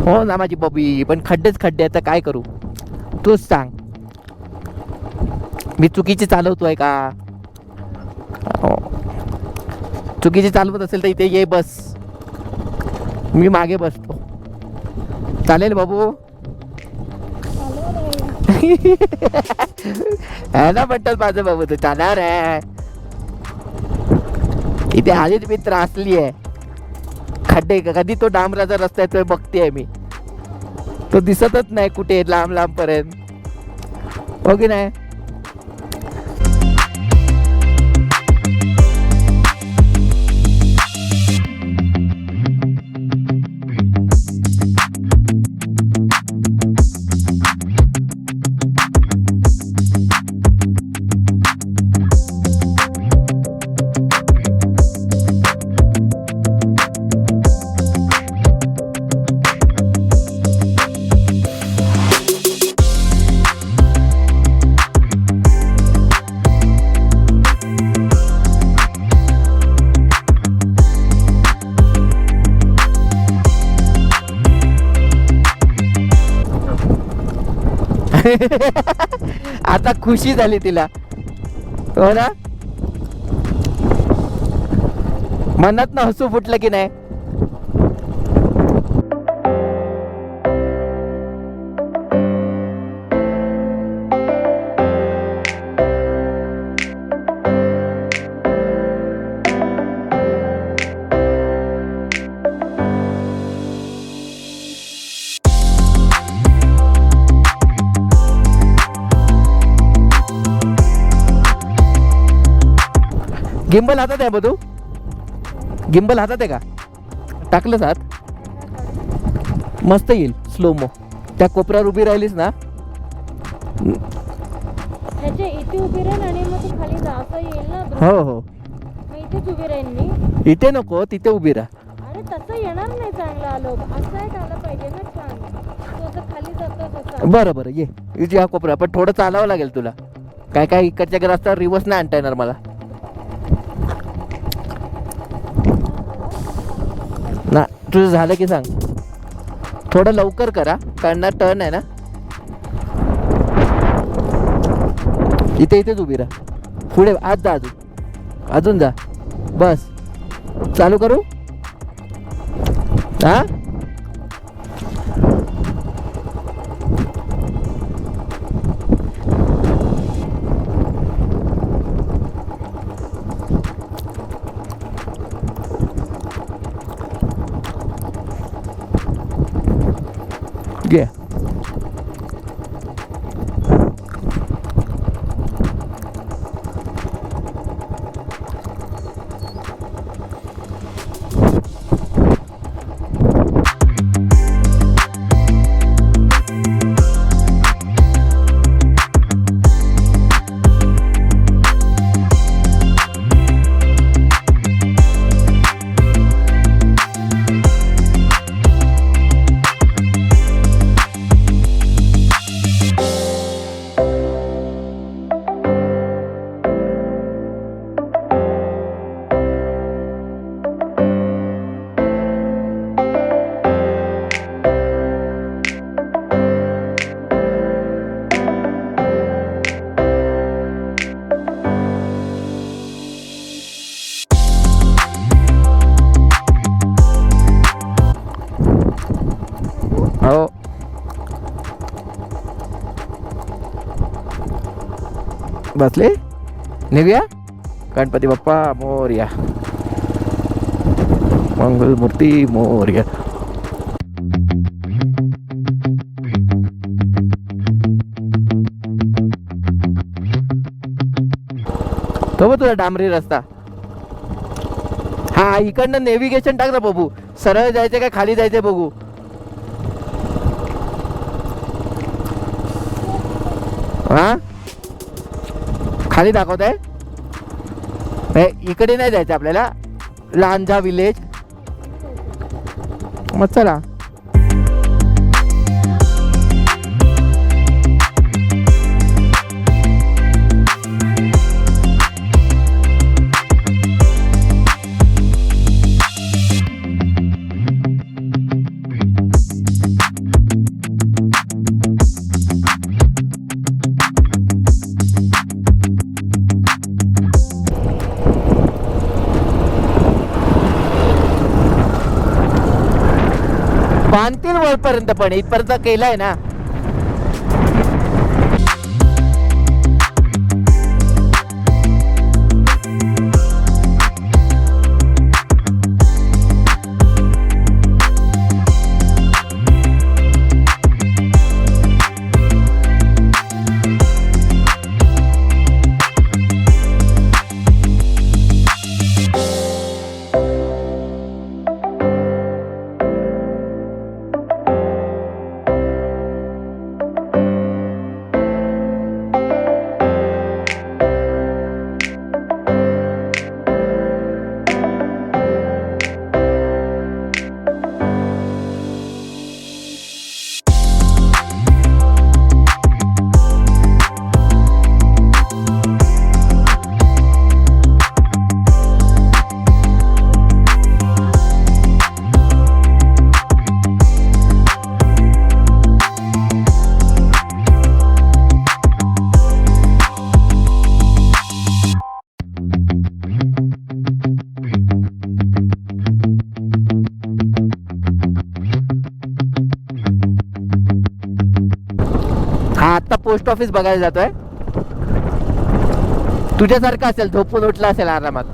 हो ना माझी बॉबी, पण खड्डेच खड्डे, आता काय करू तूच सांग. मी चुकीची चालवतोय का? चुकीची चालवत असेल तर इथे ये बस, मी मागे बसतो. चालेल बाबू? है ना म्हणतात माझं बाबू, तू चालणार आहे. इथे आधीच मी त्रासली आहे. खड्डे कधी तो डांबराचा रस्ता आहे तो बघतेय मी, तो दिसतच नाही कुठे लांब लांब पर्यंत, हो की नाही? आता खुशी झाली तिला, हो ना? मनात ना हसू फुटलं की नाही? गिंबल हातात आहे बधू? गिंबल हातात आहे का? टाकलंच हात? मस्त येईल स्लोमो. त्या कोपऱ्यावर उभी राहिलीस ना, इथे उभी राहील आणि मग तू खाली जा असं येईल ना. हो हो, इथेच उभी राहील मी. इथे नको, तिथे उभी राहा. अरे तसं येणार नाही चांगलं. आलो असं आहे आलं पाहिजे ना छान. तू असं खाली जातो. बरं बरं ये, इथे हा कोपरा. पण थोडं चालावं लागेल तुला. काय काय इकडच्या रस्त्यावर रिवर्स नाही आणता येणार मला ना. तुझं झालं की सांग, थोडं लवकर करा कारण ना टर्न आहे ना. इथेच उभी राहा. पुढे आज जा, अजून जा. बस चालू करू. हा घे. हो बसले. निघूया. गणपती बाप्पा मोरया, मंगलमूर्ती मोरया. तो तुझा डांबरी रस्ता. हा इकडनं नेव्हिगेशन टाक ना बघू, सरळ जायचं का खाली जायचं बघू. हा खाली दाखवत आहे. इकडे नाही जायचं आपल्याला, लांजा विलेज. मग चला. वरपर्यंत पण इथपर्यंत केलाय ना. आता पोस्ट ऑफिस बघायला जातोय. तुझ्यासारखं असेल, झोपून उठला असेल आरामात.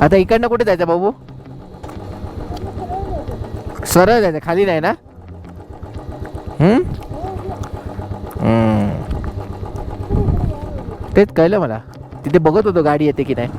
आता इकडनं कुठे जायचं बाबू? सरळ जायचं, खाली नाही ना? तेच कळलं मला. तिथे बघत होतो गाडी येते की नाही.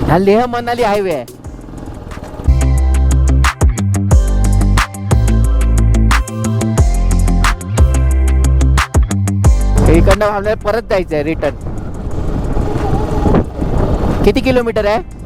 हा लेह मनाली हायवे आहे. इकडनं आपल्याला परत जायचं आहे रिटर्न. किती किलोमीटर आहे?